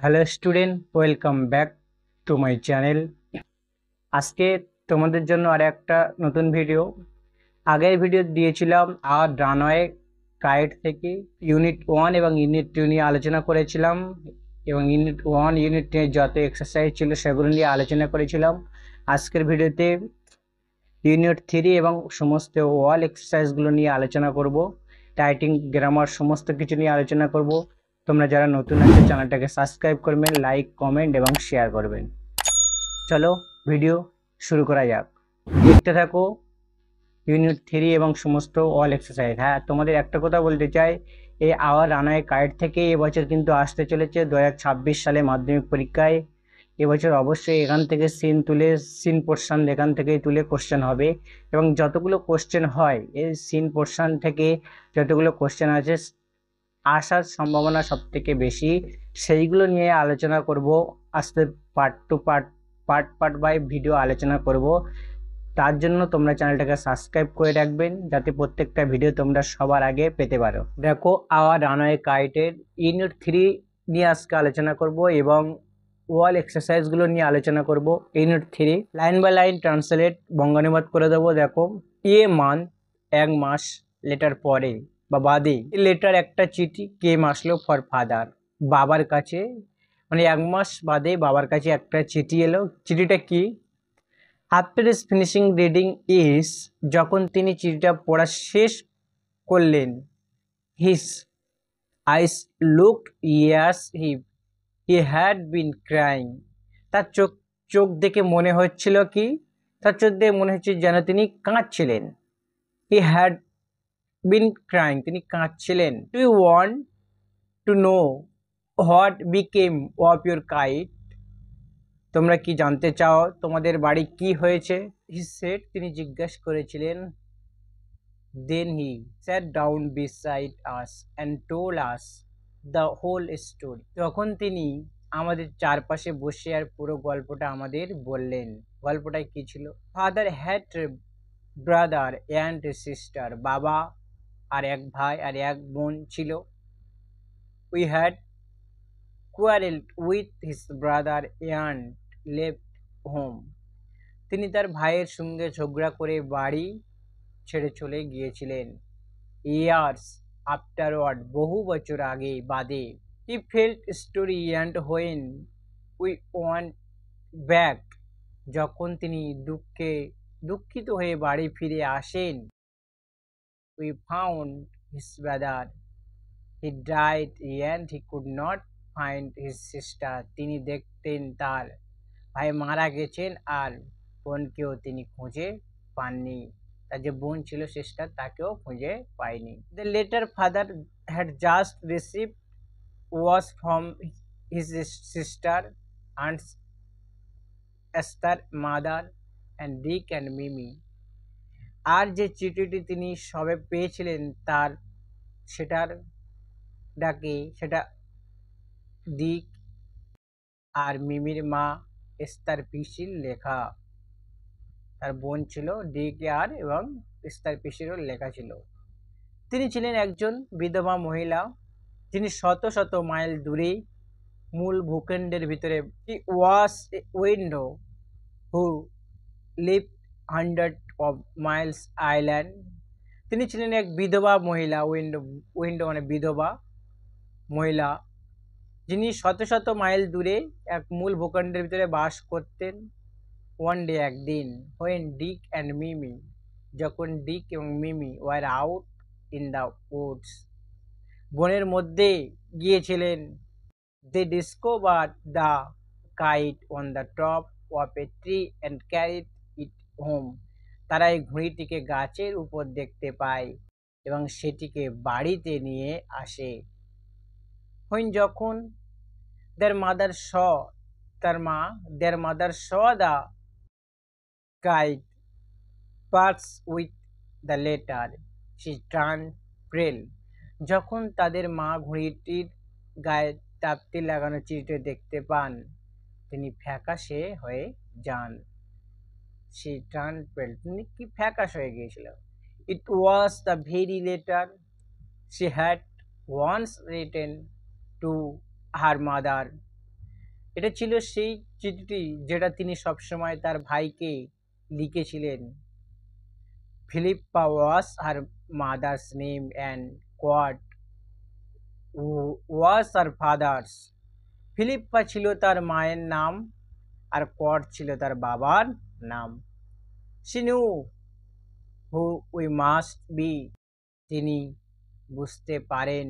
Hello student, welcome back to my channel. আজকে তোমাদের জন্য আর একটা নতুন ভিডিও। আগের ভিডিও দিয়েছিলাম আর রানওয়ে কাইট থেকে ইউনিট 1 এবং ইউনিট 2 নিয়ে আলোচনা করেছিলাম, এবং ইউনিট 1 ইউনিট 2 যত এক্সারসাইজ ছিল সেগুলো নিয়ে আলোচনা করেছিলাম। আজকের ভিডিওতে ইউনিট 3 এবং সমস্ত ওয়াল এক্সারসাইজগুলো নিয়ে আলোচনা করব। টাইপিং, গ্রামার সমস্ত কিছু নিয়ে আলোচনা করব। তোমরা যারা নতুন আছো চ্যানেলটাকে সাবস্ক্রাইব করবেন, লাইক, কমেন্ট এবং শেয়ার করবেন। চলো ভিডিও শুরু করা যাক। দেখতে থাকো ইউনিট 3 এবং সমস্ত অল এক্সারসাইজ। হ্যাঁ, তোমাদের একটা কথা বলতে চাই, এই আওয়ার রানওয়ে কাইট থেকে এবছর কিন্তু আসতে চলেছে 2026 সালে মাধ্যমিক পরীক্ষায়। এবছর অবশ্যই এখান থেকে সিন পোর্শন এখান থেকেই তুলে কোশ্চেন হবে, এবং যতগুলো কোশ্চেন হয় এই সিন পোর্শন থেকে যতগুলো কোশ্চেন আছে আসার সম্ভাবনা সব থেকে বেশি, সেইগুলো নিয়ে আলোচনা করব। আস্তে part two part part part by video আলোচনা করব। তার জন্য তোমরা চ্যানেলটাকে সাবস্ক্রাইব করে রাখবেন, যাতে প্রত্যেকটা ভিডিও তোমরা সবার আগে পেতে পারো। দেখো, আওয়ার রানওয়ে কাইটের ইউনিট 3 নিয়ে আজকে আলোচনা করব, এবং ওয়াল এক্সারসাইজগুলো নিয়ে আলোচনা করব। Unit 3 line by line translate বঙ্গানুবাদ করে দেবো। দেখো, মান 1 মাস লেটার পরে বা বাদে লেটার একটা চিঠি কেম আসলো ফর ফাদার, বাবার কাছে, মানে 1 মাস বাদে বাবার কাছে একটা চিঠি এলো। চিঠিটা কি? After his finishing reading his, যখন তিনি চিঠিটা পড়া শেষ করলেন, his eyes looked as he had been crying, তার চোখ চোখ দেখে মনে হচ্ছিল কি, তার চোখ দেখে মনে হচ্ছে যেন তিনি কাঁদছিলেন। হি হ্যাড বিন ক্রাইং, তিনি কাঁদছিলেন। Do you want to know what became of your kite, তোমরা কি জানতে চাও তোমাদের বাড়ি কি হয়েছে? হি সেড, তিনি জিজ্ঞাসা করেছিলেন। Then he sat down beside us and told us the whole story, তখন তিনি আমাদের চারপাশে বসে আর পুরো গল্পটা আমাদের বললেন। গল্পটায় কি ছিল? Father had brother and sister, বাবা আর এক ভাই আর এক বোন ছিল। We had quarreled with his brother and left home, তিনি তার ভাইয়ের সঙ্গে ঝগড়া করে বাড়ি ছেড়ে চলে গিয়েছিলেন। ইয়ার্স আফটারওয়ার্ড, বহু বছর আগে বাদে। He felt story and when we want back, যখন তিনি দুঃখিত হয়ে বাড়ি ফিরে আসেন। We found his brother, he died and he could not find his sister, তিনি দেখতেন তার ভাই মারা গেছেন আর বোনকেও তিনি খুঁজে পাননি। তার যে বোন ছিল সিস্টার, তাকেও খুঁজে পায়নি। The letter father had just receive was from his sister and Esther mother and Dick and Mimi, আর যে চিঠিটি তিনি সবে পেয়েছিলেন তার সেটার সেটা দিক আর মিমির মা এস্তার পিসির লেখা। তার বোন ছিল ডিক আর, এবং এস্তার পিসিরও লেখা ছিল। তিনি ছিলেন একজন বিধবা মহিলা, যিনি শত শত মাইল দূরে মূল ভূখণ্ডের ভিতরে। He was a window who live hundred of miles island, তিনি ছিলেন এক বিধবা মহিলা। উইন্ডো মানে বিধবা মহিলা, যিনি শত শত মাইল দূরে এক মূল ভূখণ্ডের ভিতরে বাস করতেন। ওয়ান ডে, একদিন, হোয়েন ডিক অ্যান্ড মিমি, যখন ডিক এবং Mimi were out in the woods, বনের মধ্যে গিয়েছিলেন। They discover the kite on the top of a tree and carried it home, তারা এই ঘুড়িটিকে গাছের উপর দেখতে পায় এবং সেটিকে বাড়িতে নিয়ে আসে। হোয়েন, যখন their mother saw, their mother saw the kite perched with the letter, she turned pale, যখন তাদের মা ঘুড়িটির গায়ে তাপ্তি লাগানো চিঠিটি দেখতে পান, তিনি ফ্যাকাশে হয়ে যান। she turned pale, তিনি কি ফ্যাকাশ হয়ে গিয়েছিল। it was the very letter she had once written to her mother, এটা ছিল সেই চিঠিটি যেটা তিনি সবসময় তার ভাইকে লিখেছিলেন। Philippa was her mother's name and quad was her father's. Philippa ছিল তার মায়ের নাম আর কট ছিল তার বাবার নাম। She knew who we must be. তিনি বুঝতে পারেন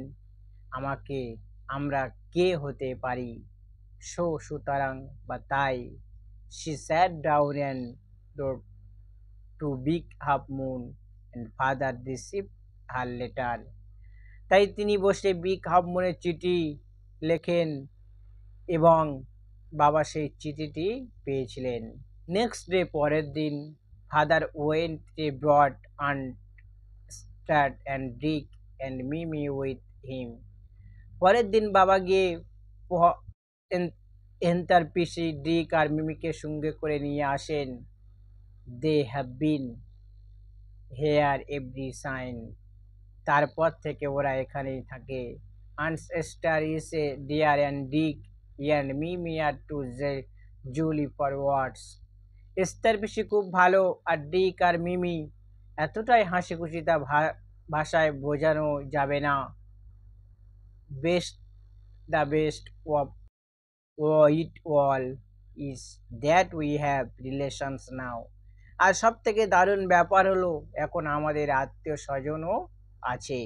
আমরা কে হতে পারি। সুতরাং বা তাই she sat down and wrote to Big Half Moon and father received her letter. তাই তিনি বসে বিগ হাফ মুনের চিঠি লেখেন এবং বাবা সেই চিঠিটি পেয়েছিলেন। নেক্সট ডে, পরের দিন, father went broad unstarred and Dick and Mimi with him. পরের দিন বাবা গিয়ে তার পিসি ডিক আর মিমিকে সঙ্গে করে নিয়ে আসেন। They have been here ever since. তারপর থেকে ওরা এখানেই থাকে। Ancestor is a dear and Dick and Mimi are two Julie forwards. Esther পিসি খুব ভালো আর ডিক আর মিমি এতটাই হাসি খুশি তা ভাষায় বোঝানো যাবে না। Best the best of it all is that we have relations now. আর সব থেকে দারুণ ব্যাপার হলো এখন আমাদের আত্মীয় স্বজনও আছে।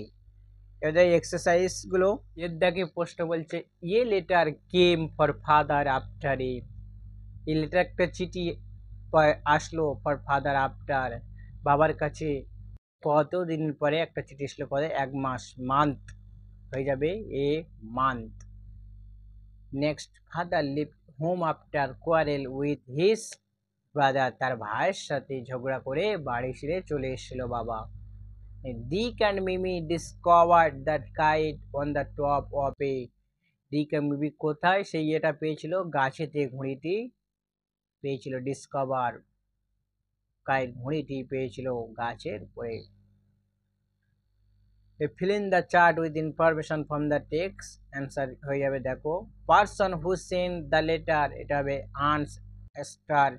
এদের এক্সারসাইজগুলো এর দেখে প্রশ্ন বলছে ইয়ে letter came for father after a. এই লেটার একটা চিঠি আসলো ফর ফাদার আফটার, বাবার কাছে কতদিন পরে একটা চিঠি আসলো, পরে 1 মাস, মান্থ হয়ে যাবে a month. Next, father leave home after quarrel with his brother. তার ভাইয়ের সাথে ঝগড়া করে বাড়ি ছেড়ে চলে এসেছিল বাবা। Dick and Mimi discovered that kite on the top of a. Dick and Mimi কোথায় সেই এটা পেয়েছিল? গাছেতে ঘুড়িটি পেয়েছিল। ডিসকভার কাইট, ঘুড়িটি পেয়েছিল গাছের উপরে। fill in the chart with information from the text. Answer হয়ে যাবে দেখো person who send the letter, এটা হবে ancestor.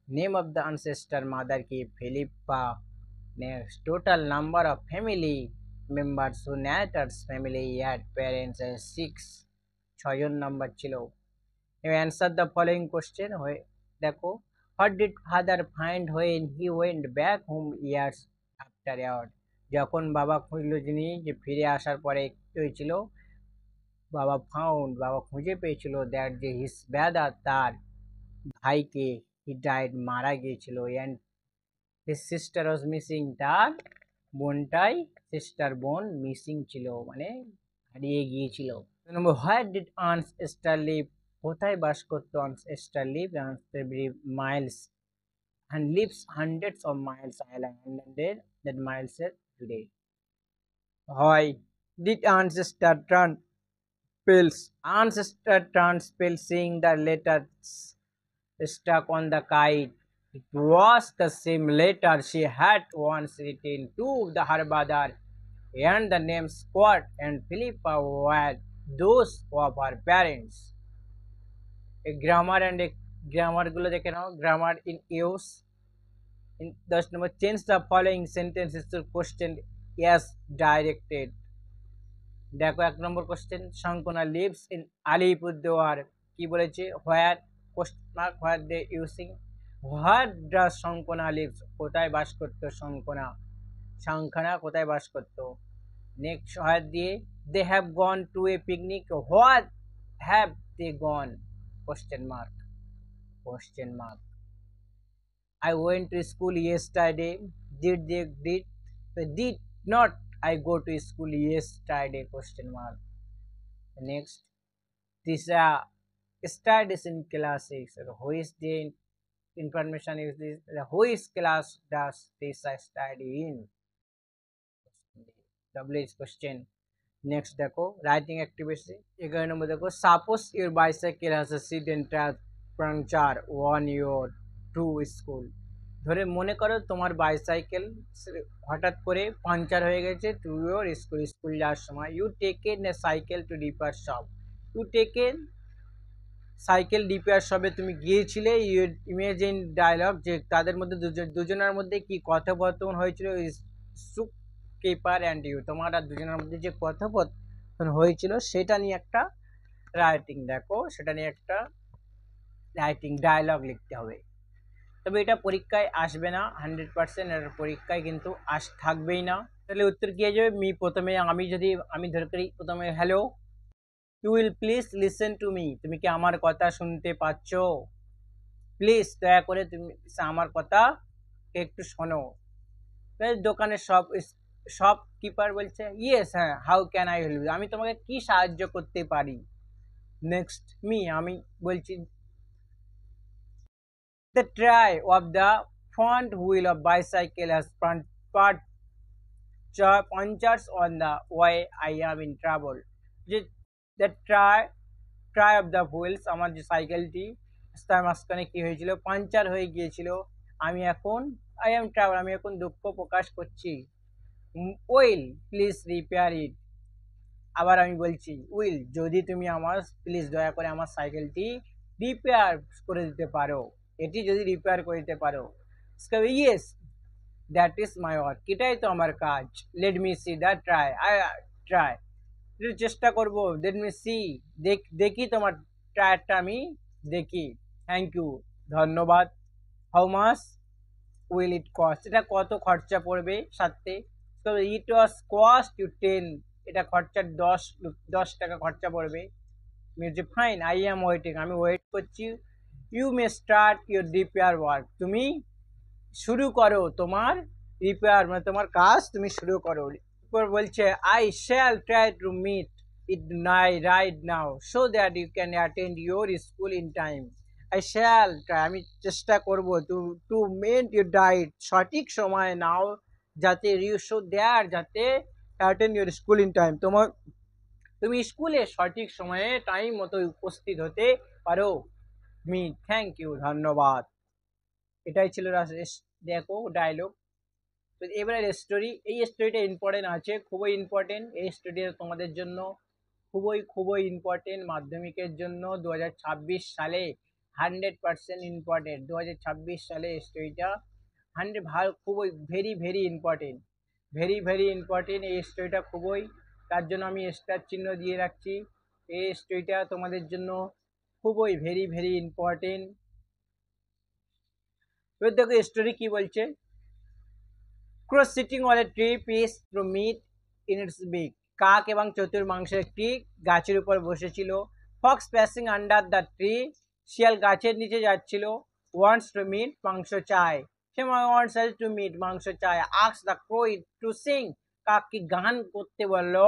Name of the ancestor mother কি? Philippa. Next, total number of family members who natters family had parents 6, 6 জন number ছিল। Answer the following question হয়ে দেখো what did father find when he went back home years after year. যখন বাবা খুঁজলো যিনি, যে ফিরে আসার পরে কি হয়েছিল? বাবা খুঁজে পেয়েছিল দ্যাট যে হিজ ব্রাদার, তার ভাইকে, হি ডাইড, মারা গিয়েছিল। And his sister was missing, তার বোন মিসিং ছিল, মানে হারিয়ে গিয়েছিল। হোয়ার ডিড আনসেস্টার লিভ, কোথায় বাস করতো ancestor live? Miles and lives hundreds of miles island that miles today. Why did ancestor turn pills? Ancestor turns pills seeing the letters stuck on the kite. It was the same letter she had once written to her brother, and the names Scott and Philippa were those of her parents. A grammar and a grammar গুলো দেখে নাও। Grammar in use. In 10 number, change the following sentences to question as directed. দেখো 1 নম্বর question, শঙ্কনা lives in Alipurduar, কি বলেছে? হোয়ার হোয়ার দে using, where does শঙ্কনা leaves, কোথায় বাস করতো শঙ্কনা? শঙ্কনা কোথায় বাস করতো? নেক্সট, হোয়ার দিয়ে they have gone to a picnic, where have they gone? Question mark. I went to school yesterday. Did not I go to school yesterday? Question mark. Next, Tisha studies in class 6. Who is the information is this? Who is class does Tisha study in? WH question. Next দেখো writing activity 11 নম্বর দেখো suppose your bicycle has a accident puncture on your to school. ধরে মনে করো তোমার bicycle হঠাৎ করে puncture হয়ে গেছে টু ইয়োর স্কুল যাওয়ার সময়। You taken a cycle to repair shop. You taken cycle repair শপে তুমি গিয়েছিলে, ইমেজিন ডায়লগ যে তাদের মধ্যে দুজনের মধ্যে কি কথোপকথন হয়েছিল, সুপ কিপার অ্যান্ড ইউ, তোমার আর দুজনের মধ্যে যে কথোপকথন হয়েছিল সেটা নিয়ে একটা রাইটিং, দেখো সেটা নিয়ে একটা রাইটিং ডায়লগ লিখতে হবে। তবে এটা পরীক্ষায় আসবে না 100%, এর পরীক্ষায় কিন্তু থাকবেই না। তাহলে উত্তর কি হয়ে যাবে? প্রথমে আমি ধরে করি প্রথমে hello, you will please listen to me, তুমি কি আমার কথা শুনতে পাচ্ছ? প্লিজ দয়া করে তুমি আমার কথা একটু শোনো। দোকানের শপকিপার বলছে ইয়েস, হ্যাঁ, how can I help you, আমি তোমাকে কি সাহায্য করতে পারি? নেক্সট আমি বলছি the try of the front wheel of bicycle has punctures on the way, I am in trouble, যে the try of the wheels, আমার যে সাইকেলটি তার মাঝখানে কি হয়েছিল, পাঞ্চার হয়ে গিয়েছিল, আমি এখন আই এম ট্রাভেল, আমি এখন দুঃখ প্রকাশ করছি। উইল প্লিজ রিপেয়ার ইট, আবার আমি বলছি উইল, যদি তুমি আমার প্লিজ দয়া করে আমার সাইকেলটি রিপেয়ার করে দিতে পারো, এটি যদি রিপেয়ার করে দিতে পারো। Yes that is my work, এটাই তো আমার কাজ। Let me C the try, try, চেষ্টা করবো। লেট মি সি, দেখি তোমার ট্রায়ারটা আমি দেখি। থ্যাংক ইউ, ধন্যবাদ। How much will it cost, এটা কত খরচা পড়বে সাথে? ইট ওয়াজ কস্ট ইউ 10, এটা খরচা 10 টাকা খরচা পড়বে। ফাইন, আই এম ওয়েটিং, আমি ওয়েট করছি। You may start your repair work, তুমি শুরু করো তোমার রিপেয়ার, মানে তোমার কাজ তুমি শুরু করো। বলছে I shall try to meet it right now so that you can attend your school in time. I shall try, আমি চেষ্টা করবো টু মেট ইউর ডাইট, সঠিক সময় নাও, যাতে ইউ সো দ্যাট, যাতে attend your school in time, তুমি স্কুলে সঠিক সময়ে টাইম মতো উপস্থিত হতে পারো। থ্যাংক ইউ, ধন্যবাদ। এটাই ছিল দেখো ডায়লগ। তো এবারে স্টোরি, এই স্টোরিটা ইম্পর্টেন্ট আছে, খুবই ইম্পর্টেন্ট এই স্টোরিটা তোমাদের জন্য, খুবই ইম্পর্টেন্ট মাধ্যমিকের জন্য 2026 সালে 100% ইম্পর্টেন্ট। 2026 সালে স্টোরিটা 100 খুবই ভেরি ইম্পর্টেন্ট, ভেরি ইম্পর্টেন্ট এই স্টোরিটা খুবই, তার জন্য আমি স্টার চিহ্ন দিয়ে রাখছি। এই স্টোরিটা তোমাদের জন্য খুবই ভেরি ইম্পর্টেন্ট। এবার দেখো স্টোরি কি বলছে। Crow sitting on a tree piece to meat in its beak, কাক এবং চতুর মাংসের একটি গাছের উপর বসেছিল। Fox passing under the tree, শিয়াল গাছের নিচে যাচ্ছিল। ওয়ান্টস টু মিট, মাংস চায়। সে ওয়ান্টস টু মিট, মাংস চায়। Ask the crow to sing, কাক কি গান করতে বললো।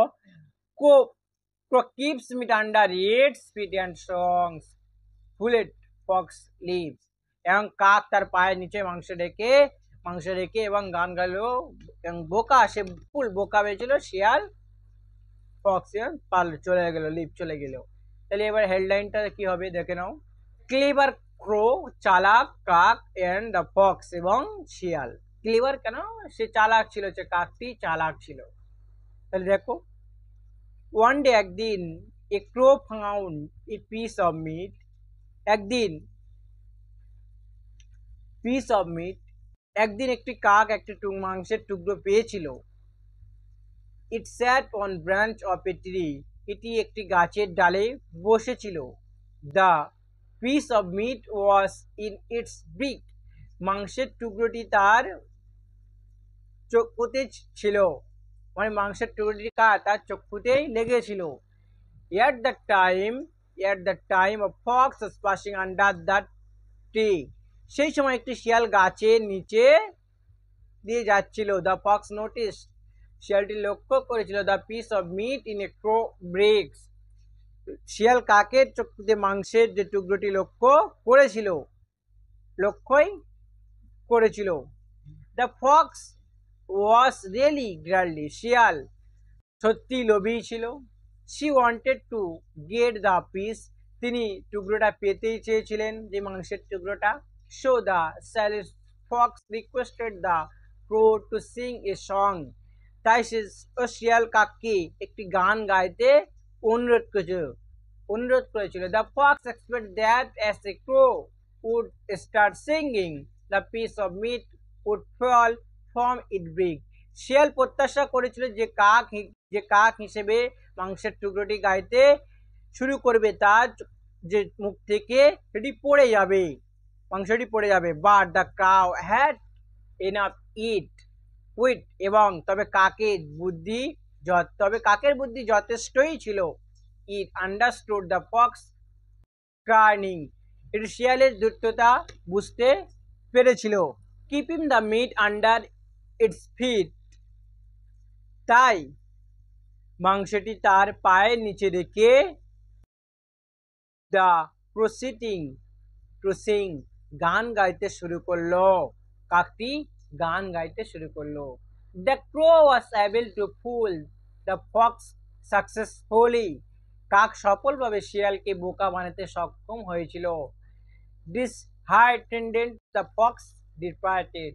Crow keeps meat under its feet and songs ফুলেট ফক্স লিভস, এবং কাক তার পায়ের নিচে মাংস রেখে এবং গান গালো। এবং বোকা, সে ফুল বোকা হয়েছিল শিয়াল, ফক্স চলে গেল, লিভ চলে গেল। তাহলে এবার হেডলাইনটা কি হবে দেখে নাও। ক্লেভার ক্রো, চালাক কাক, এন্ড দ্য ফক্স, এবং শিয়াল। ক্লেভার কেন? সে চালাক ছিল, সে কাকটি চালাক ছিল। তাহলে দেখো, ওয়ান ডে, একদিন, a crow found a piece of meat, একদিন একটি কাক একটি মাংসের টুকরো পেয়েছিল। It sat on branch of a tree, এটি একটি গাছের ডালে বসেছিল। The piece of meat was in its beak, মাংসের টুকরোটি তার চক্ষুতে ছিল, মানে মাংসের টুকরোটি তার চক্ষুতেই লেগেছিল। At the time a fox was passing under that tree, সেই সময় একটি শিয়াল গাছের নিচে দিয়ে যাচ্ছিল। দ্য ফক্স নোটিস, শিয়ালটি লক্ষ্য করেছিল। The piece of meat in a crow beaks, শিয়াল কাকের চক্ষুতে মাংসের যে টুকরোটি লক্ষ্যই করেছিল। The fox was really greedily, শিয়াল সত্যি লোভী ছিল। she wanted to get the piece, তিনি টুকরোটা পেতেই চেয়েছিলেন, যে মাংসের টুকরোটা। so the silent fox requested the crow to sing a song, তাই সে শিয়াল কাককে একটি গান গাইতে অনুরোধ করেছিল। অনুরোধ করেছিল। The fox expect that as a crow would start singing the piece of meat would fall from it beak. শিয়াল প্রত্যাশা করেছিল যে কাক হিসেবে মাংসের টুকরোটি গাইতে শুরু করবে, তার যে মুখ থেকে সেটি পড়ে যাবে, মাংসটি পড়ে যাবে। But the crow had enough it wit, এবং তবে কাকের বুদ্ধি যথেষ্টই ছিল। ইট আন্ডারস্টুড দ্য ফক্স ক্রার্নিং, এটি শিয়ালের দ্রুততা বুঝতে পেরেছিল। Keeping the meat under its feet, তাই মাংসটি তার পায়ের নিচে রেখে দ্য ক্রসিং গান গাইতে শুরু করলো। কাকটি গান গাইতে শুরু করলো। The crow was able to fool the fox successfully, কাক সফলভাবে শিয়ালকে বোকা বানাতে সক্ষম হয়েছিল। ডিসহার্টেন্ড দ্য ফক্স ডিপার্টেড,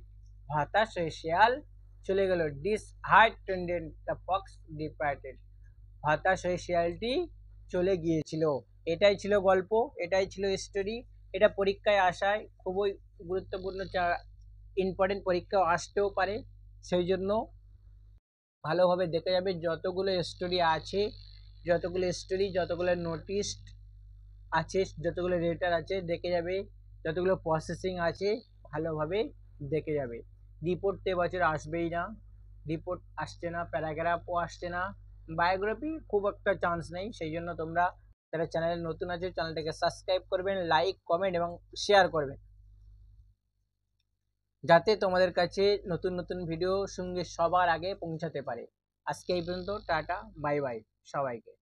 হতাশ হয়ে শিয়াল চলে গেল। ডিসহার্টেন্ড দ্য ফক্স ডিপার্টেড, হতাশ হয়ে শিয়ালটি চলে গিয়েছিল। এটাই ছিল গল্প, এটাই ছিল স্টোরি। এটা পরীক্ষায় আসায় খুবই গুরুত্বপূর্ণ, ইম্পর্টেন্ট, পরীক্ষাও আসতেও পারে। সেই জন্য ভালোভাবে দেখে যাবে। যতগুলো স্টোরি আছে, যতগুলো নোটিশ আছে, যতগুলো লেটার আছে দেখে যাবে, যতগুলো প্রসেসিং আছে ভালোভাবে দেখে যাবে। রিপোর্ট তো এবছর আসবেই না, রিপোর্ট আসছে না, প্যারাগ্রাফও আসছে না, বায়োগ্রাফি খুব একটা চান্স নেই। সেই জন্য তোমরা যারা চ্যানেলে নতুন আছে চ্যানেলটাকে সাবস্ক্রাইব করবেন, লাইক, কমেন্ট এবং শেয়ার করবেন, যাতে তোমাদের কাছে নতুন নতুন ভিডিও সঙ্গে সবার আগে পৌঁছাতে পারে। আজকে এই পর্যন্ত, টাটা, বাই বাই সবাইকে।